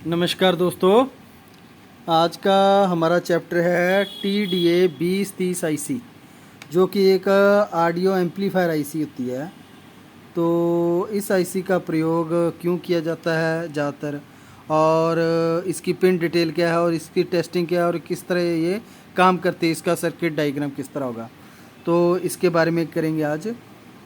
नमस्कार दोस्तों। आज का हमारा चैप्टर है TDA 2030 IC, जो कि एक ऑडियो एम्पलीफायर IC होती है। तो इस IC का प्रयोग क्यों किया जाता है ज़्यादातर, और इसकी पिन डिटेल क्या है और इसकी टेस्टिंग क्या है और किस तरह ये काम करती है, इसका सर्किट डायग्राम किस तरह होगा, तो इसके बारे में करेंगे आज।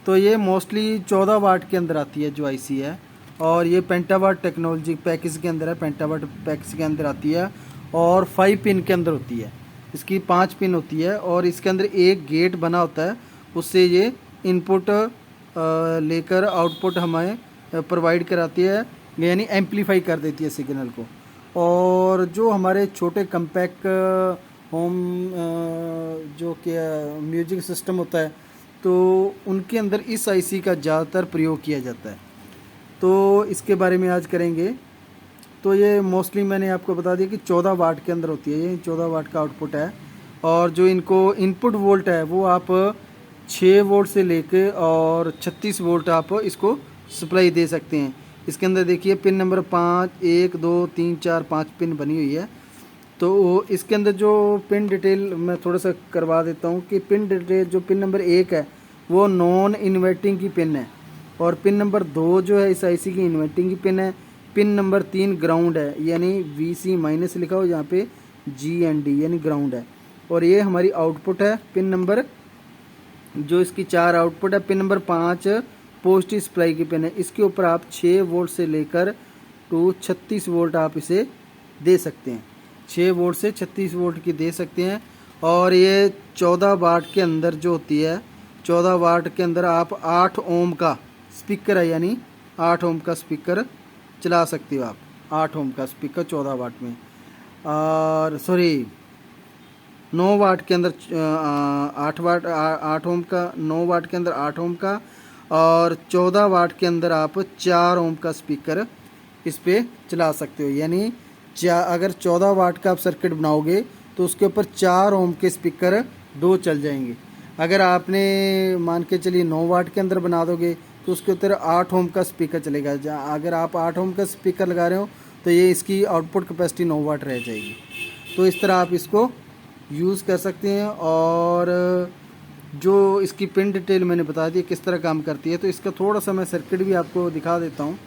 तो ये मोस्टली 14 वाट के अंदर आती है जो IC है, और ये पेंटावाट टेक्नोलॉजी पैकेज के अंदर है, पेंटावाट पैकेज के अंदर आती है और 5 पिन के अंदर होती है। इसकी 5 पिन होती है और इसके अंदर एक गेट बना होता है, उससे ये इनपुट लेकर आउटपुट हमें प्रोवाइड कराती है, यानी एम्पलीफाई कर देती है सिग्नल को। और जो हमारे छोटे कम्पैक्ट होम जो कि म्यूजिक सिस्टम होता है, तो उनके अंदर इस IC का ज़्यादातर प्रयोग किया जाता है। तो इसके बारे में आज करेंगे। तो ये मोस्टली मैंने आपको बता दिया कि 14 वाट के अंदर होती है, ये 14 वाट का आउटपुट है। और जो इनको इनपुट वोल्ट है वो आप 6 वोल्ट से लेके और 36 वोल्ट आप इसको सप्लाई दे सकते हैं। इसके अंदर देखिए पिन नंबर 5, 1, 2, 3, 4, 5 पिन बनी हुई है। तो इसके अंदर जो पिन डिटेल मैं थोड़ा सा करवा देता हूँ कि पिन डिटेल जो पिन नंबर 1 है वो नॉन इन्वर्टिंग की पिन है, और पिन नंबर 2 जो है इस IC की इन्वर्टिंग की पिन है। पिन नंबर 3 ग्राउंड है, यानी VC माइनस लिखा हो यहाँ पे GND यानी ग्राउंड है। और ये हमारी आउटपुट है। पिन नंबर जो इसकी 4 आउटपुट है। पिन नंबर 5 पॉजिटिव सप्लाई की पिन है, इसके ऊपर आप 6 वोल्ट से लेकर टू 36 वोल्ट आप इसे दे सकते हैं। 6 वोल्ट से 36 वोल्ट की दे सकते हैं। और ये 14 वाट के अंदर जो होती है, 14 वाट के अंदर आप 8 ओम का स्पीकर है, यानी 8 ओम का स्पीकर चला सकते हो आप। 8 ओम का स्पीकर 14 वाट में, और सॉरी 9 वाट के अंदर 8 ओम का, 9 वाट के अंदर 8 ओम का, और 14 वाट के अंदर आप 4 ओम का स्पीकर इस पे चला सकते हो। यानी अगर 14 वाट का आप सर्किट बनाओगे तो उसके ऊपर 4 ओम के स्पीकर 2 चल जाएंगे। अगर आपने मान के चलिए 9 वाट के अंदर बना दोगे तो उसके ऊपर 8 ओम का स्पीकर चलेगा। अगर आप 8 ओम का स्पीकर लगा रहे हो तो ये इसकी आउटपुट कैपेसिटी 9 वाट रह जाएगी। तो इस तरह आप इसको यूज़ कर सकते हैं। और जो इसकी पिन डिटेल मैंने बता दी किस तरह काम करती है, तो इसका थोड़ा सा मैं सर्किट भी आपको दिखा देता हूँ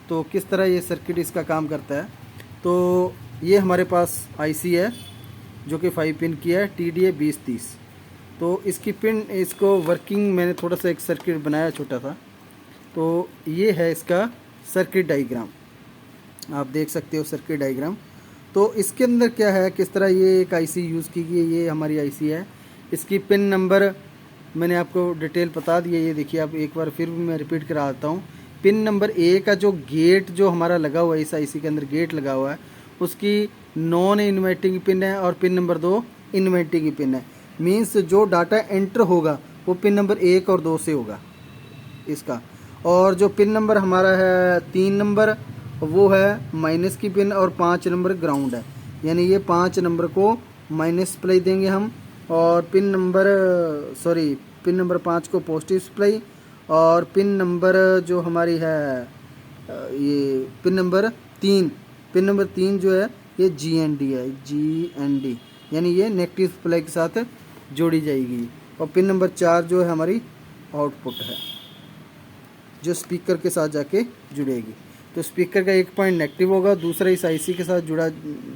तो किस तरह ये सर्किट इसका काम करता है। तो ये हमारे पास IC है जो कि 5 पिन की है, TDA 2030। तो इसकी पिन, इसको वर्किंग मैंने थोड़ा सा एक सर्किट बनाया छोटा सा। तो ये है इसका सर्किट डायग्राम, आप देख सकते हो सर्किट डायग्राम। तो इसके अंदर क्या है, किस तरह ये एक IC यूज़ की गई है। ये हमारी IC है, इसकी पिन नंबर मैंने आपको डिटेल बता दी है। ये देखिए, आप एक बार फिर भी मैं रिपीट करा देता हूँ। पिन नंबर 1 का जो गेट जो हमारा लगा हुआ है, इस IC के अंदर गेट लगा हुआ है, उसकी नॉन इन्वर्टिंग पिन है। और पिन नंबर 2 इन्वर्टिंग की पिन है। मीन्स जो डाटा एंटर होगा वो पिन नंबर 1 और 2 से होगा इसका। और जो पिन नंबर हमारा है 3 नंबर, वो है माइनस की पिन, और 5 नंबर ग्राउंड है, यानी ये 5 नंबर को माइनस सप्लाई देंगे हम। और पिन नंबर 5 को पॉजिटिव सप्लाई। और पिन नंबर जो हमारी है ये पिन नंबर 3 जो है ये GND है, GND यानी ये नेगेटिव सप्लाई के साथ जोड़ी जाएगी। और पिन नंबर 4 जो है हमारी आउटपुट है, जो स्पीकर के साथ जाके जुड़ेगी। तो स्पीकर का एक पॉइंट नेगेटिव होगा, दूसरा इस IC के साथ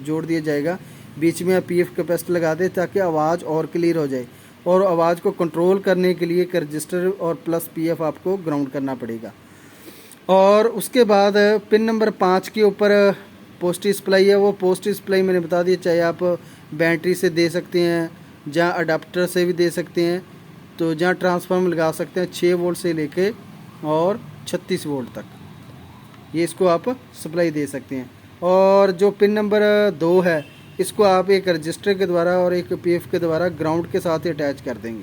जोड़ दिया जाएगा। बीच में आप PF कैपेसिटर लगा दें ताकि आवाज़ और क्लियर हो जाए। और आवाज़ को कंट्रोल करने के लिए एक रजिस्टर और प्लस PF आपको ग्राउंड करना पड़ेगा। और उसके बाद पिन नंबर 5 के ऊपर पॉजिटिव सप्लाई है। वो पॉजिटिव सप्लाई मैंने बता दिया, चाहे आप बैटरी से दे सकते हैं, जहाँ अडाप्टर से भी दे सकते हैं, तो जहाँ ट्रांसफार्मर लगा सकते हैं 6 वोल्ट से लेके और 36 वोल्ट तक, ये इसको आप सप्लाई दे सकते हैं। और जो पिन नंबर 2 है, इसको आप एक रजिस्टर के द्वारा और एक PF के द्वारा ग्राउंड के साथ ही अटैच कर देंगे,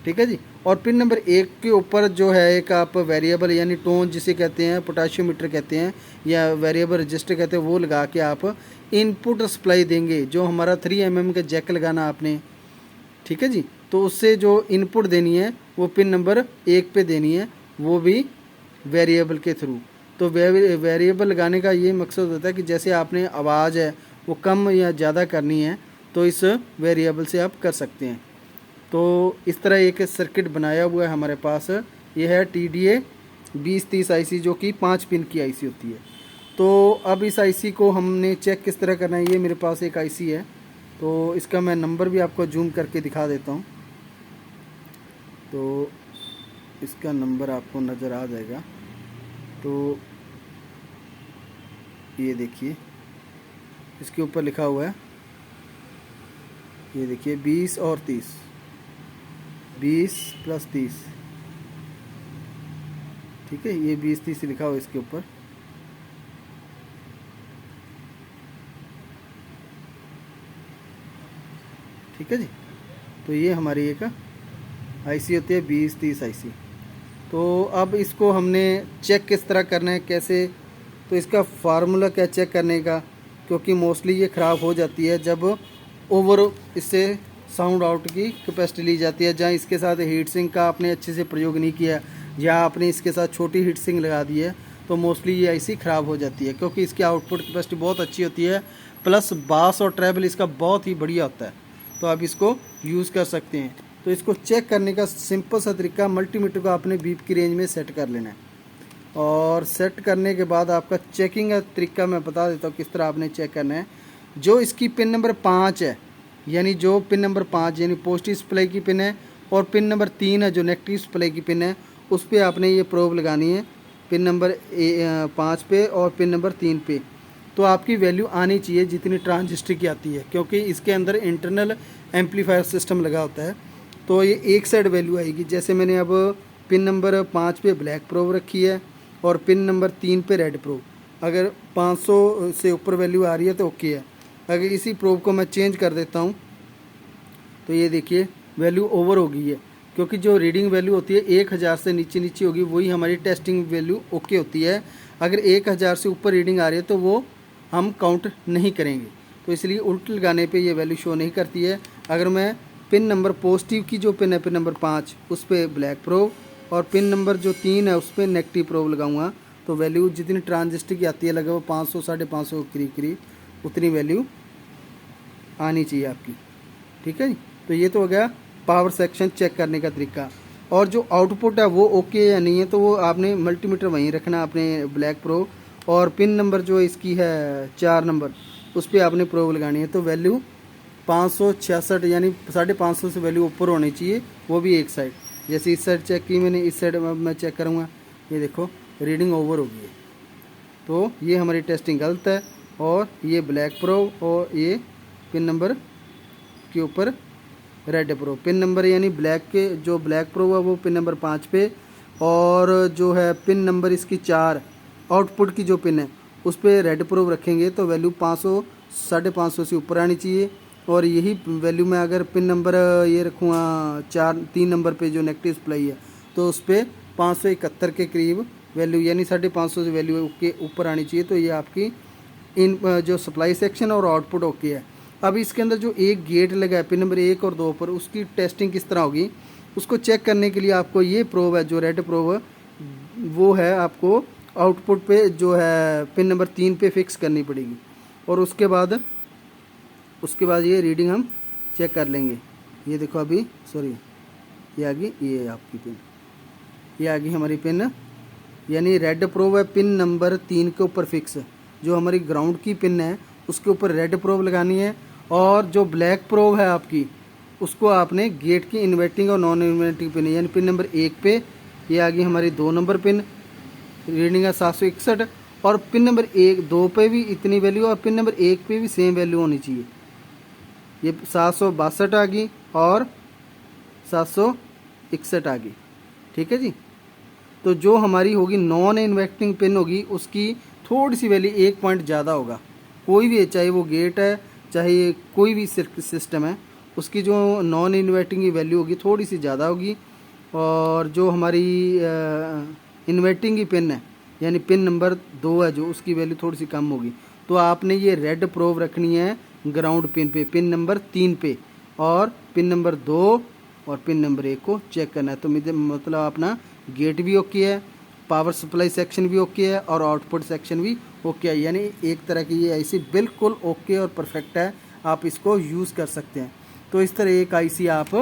ठीक है जी। और पिन नंबर 1 के ऊपर जो है एक आप वेरिएबल यानी टोन जिसे कहते हैं, पोटेशियोमीटर कहते हैं या वेरिएबल रजिस्टर कहते हैं, वो लगा के आप इनपुट सप्लाई देंगे। जो हमारा 3 mm का जैक लगाना आपने, ठीक है जी, तो उससे जो इनपुट देनी है वो पिन नंबर 1 पे देनी है, वो भी वेरिएबल के थ्रू। तो वेरिएबल लगाने का ये मकसद होता है कि जैसे आपने आवाज़ है वो कम या ज़्यादा करनी है तो इस वेरिएबल से आप कर सकते हैं। तो इस तरह एक सर्किट बनाया हुआ है हमारे पास। ये है TDA 2030 IC जो कि 5 पिन की IC होती है। तो अब इस IC को हमने चेक किस तरह करना है, ये मेरे पास एक IC है तो इसका मैं नंबर भी आपको जूम करके दिखा देता हूँ। तो इसका नंबर आपको नज़र आ जाएगा। तो ये देखिए इसके ऊपर लिखा हुआ है, ये देखिए 20 और 30, 20 + 30, ठीक है। ये 20-30 लिखा हुआ है इसके ऊपर। ठीक है जी। तो ये हमारी एक IC होती है 2030 IC। तो अब इसको हमने चेक किस तरह करना है, कैसे, तो इसका फार्मूला क्या चेक करने का, क्योंकि मोस्टली ये ख़राब हो जाती है जब ओवर इससे साउंड आउट की कैपेसिटी ली जाती है, जहाँ इसके साथ हीट सिंक का आपने अच्छे से प्रयोग नहीं किया या आपने इसके साथ छोटी हीट सिंक लगा दी है तो मोस्टली ये IC ख़राब हो जाती है, क्योंकि इसकी आउटपुट कैपेसिटी बहुत अच्छी होती है, प्लस बास और ट्रैवल इसका बहुत ही बढ़िया होता है। तो आप इसको यूज़ कर सकते हैं। तो इसको चेक करने का सिंपल सा तरीका, मल्टीमीटर को आपने बीप की रेंज में सेट कर लेना है और सेट करने के बाद आपका चेकिंग का तरीका मैं बता देता हूँ किस तरह आपने चेक करना है। जो इसकी पिन नंबर 5 है, यानी जो पिन नंबर 5 यानी पॉजिटिव सप्लाई की पिन है, और पिन नंबर 3 है जो नेगेटिव सप्लाई की पिन है, उस पर आपने ये प्रोब लगानी है पिन नंबर 5 पे और पिन नंबर 3 पे। तो आपकी वैल्यू आनी चाहिए जितनी ट्रांजिस्टर की आती है, क्योंकि इसके अंदर इंटरनल एम्पलीफायर सिस्टम लगा होता है। तो ये एक साइड वैल्यू आएगी। जैसे मैंने अब पिन नंबर 5 पे ब्लैक प्रोब रखी है और पिन नंबर 3 पे रेड प्रोब। अगर 500 से ऊपर वैल्यू आ रही है तो ओके है। अगर इसी प्रोब को मैं चेंज कर देता हूँ तो ये देखिए वैल्यू ओवर हो गई है, क्योंकि जो रीडिंग वैल्यू होती है 1000 से नीचे नीचे होगी, वही हमारी टेस्टिंग वैल्यू ओके होती है। अगर 1000 से ऊपर रीडिंग आ रही है तो वो हम काउंट नहीं करेंगे। तो इसलिए उल्ट लगाने पे ये वैल्यू शो नहीं करती है। अगर मैं पिन नंबर पॉजिटिव की जो पिन है पिन नंबर 5 उस पर ब्लैक प्रोब और पिन नंबर जो 3 है उस पर नेगेटिव प्रोब लगाऊंगा तो वैल्यू जितनी ट्रांजिस्टर की आती है लगभग 500 550 करीब करीब उतनी वैल्यू आनी चाहिए आपकी। ठीक है जी। तो ये तो हो गया पावर सेक्शन चेक करने का तरीका। और जो आउटपुट है वो ओके या नहीं है तो वो आपने मल्टीमीटर वहीं रखना अपने ब्लैक प्रोब, और पिन नंबर जो इसकी है 4 नंबर उस पर आपने प्रोब लगानी है। तो वैल्यू 566 यानी 550 से वैल्यू ऊपर होनी चाहिए, वो भी एक साइड। जैसे इस साइड चेक की मैंने, इस साइड मैं चेक करूँगा, ये देखो रीडिंग ओवर हो गई है। तो ये हमारी टेस्टिंग गलत है। और ये ब्लैक प्रोब और ये पिन नंबर के ऊपर रेड प्रोब। पिन नंबर यानी ब्लैक के जो ब्लैक प्रोब है वो पिन नंबर 5 पे, और जो है पिन नंबर इसकी 4 आउटपुट की जो पिन है उस पर रेड प्रोब रखेंगे तो वैल्यू 500 550 से ऊपर आनी चाहिए। और यही वैल्यू में अगर पिन नंबर ये रखूँगा 3 नंबर पे जो नेगेटिव सप्लाई है तो उस पर 571 के करीब वैल्यू यानी 550 से वैल्यू के ऊपर आनी चाहिए। तो ये आपकी इन जो सप्लाई सेक्शन और आउटपुट ओके है। अब इसके अंदर जो एक गेट लगा है पिन नंबर 1 और 2 पर, उसकी टेस्टिंग किस तरह होगी उसको चेक करने के लिए आपको ये प्रोब है जो रेड प्रोब है वो है आपको आउटपुट पे जो है पिन नंबर 3 पे फिक्स करनी पड़ेगी। और उसके बाद ये रीडिंग हम चेक कर लेंगे। ये देखो अभी सॉरी ये आ गई, ये आपकी पिन, ये आ गई हमारी पिन, यानी रेड प्रोब है पिन नंबर 3 के ऊपर फिक्स। जो हमारी ग्राउंड की पिन है उसके ऊपर रेड प्रोब लगानी है, और जो ब्लैक प्रोब है आपकी उसको आपने गेट की इन्वर्टिंग और नॉन इन्वर्टिंग पिन यानी पिन नंबर 1 पे, ये आ गई हमारी 2 नंबर पिन, रीडिंग है 761, और पिन नंबर 2 पे भी इतनी वैल्यू और पिन नंबर 1 पे भी सेम वैल्यू होनी चाहिए। ये 762 आ गई और 761 आ गई। ठीक है जी। तो जो हमारी होगी नॉन इन्वर्टिंग पिन होगी उसकी थोड़ी सी वैल्यू 1 पॉइंट ज़्यादा होगा। कोई भी है, चाहे वो गेट है चाहे कोई भी सिस्टम है, उसकी जो नॉन इन्वर्टिंग की वैल्यू होगी थोड़ी सी ज़्यादा होगी। और जो हमारी इन्वर्टिंग की पिन है यानी पिन नंबर 2 है जो उसकी वैल्यू थोड़ी सी कम होगी। तो आपने ये रेड प्रोब रखनी है ग्राउंड पिन पे पिन नंबर 3 पे, और पिन नंबर 2 और पिन नंबर 1 को चेक करना है। तो मतलब अपना गेट भी ओके है पावर सप्लाई सेक्शन भी ओके है और आउटपुट सेक्शन भी ओके है, यानी एक तरह की ये आईसी बिल्कुल ओके और परफेक्ट है, आप इसको यूज़ कर सकते हैं। तो इस तरह एक आईसी आप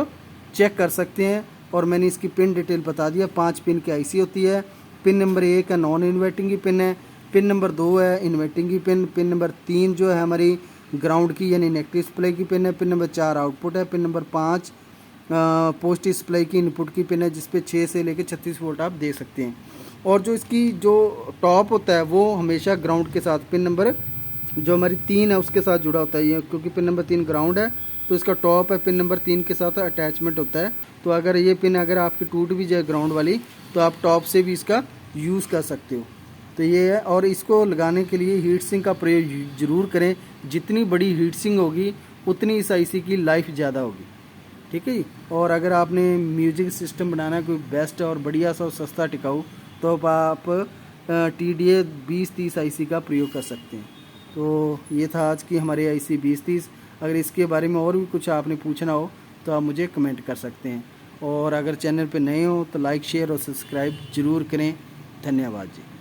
चेक कर सकते हैं। और मैंने इसकी पिन डिटेल बता दिया, 5 पिन की आईसी होती है। पिन नंबर 1 है नॉन इन्वर्टिंग की पिन है, पिन नंबर 2 है इन्वर्टिंग की पिन, पिन नंबर 3 जो है हमारी ग्राउंड की यानी नेगेटिव सप्लाई की पिन है, पिन नंबर 4 आउटपुट है, पिन नंबर 5 पॉजिटिव सप्लाई की इनपुट की पिन है, जिसपे 6 से लेकर 36 वोल्ट आप दे सकते हैं। और जो इसकी जो टॉप होता है वो हमेशा ग्राउंड के साथ, पिन नंबर जो हमारी 3 है उसके साथ जुड़ा होता है, ये क्योंकि पिन नंबर 3 ग्राउंड है तो इसका टॉप है पिन नंबर 3 के साथ अटैचमेंट होता है। तो अगर ये पिन अगर आपकी टूट भी जाए ग्राउंड वाली तो आप टॉप से भी इसका यूज़ कर सकते हो। तो ये है। और इसको लगाने के लिए हीट सिंक का प्रयोग ज़रूर करें, जितनी बड़ी हीट सिंक होगी उतनी इस आईसी की लाइफ ज़्यादा होगी, ठीक है जी। और अगर आपने म्यूजिक सिस्टम बनाना है कोई बेस्ट और बढ़िया सा और सस्ता टिकाऊ, तो आप TDA 2030 आईसी का प्रयोग कर सकते हैं। तो ये था आज की हमारी आईसी 2030। अगर इसके बारे में और भी कुछ आपने पूछना हो तो आप मुझे कमेंट कर सकते हैं। और अगर चैनल पे नए हो तो लाइक शेयर और सब्सक्राइब ज़रूर करें। धन्यवाद जी।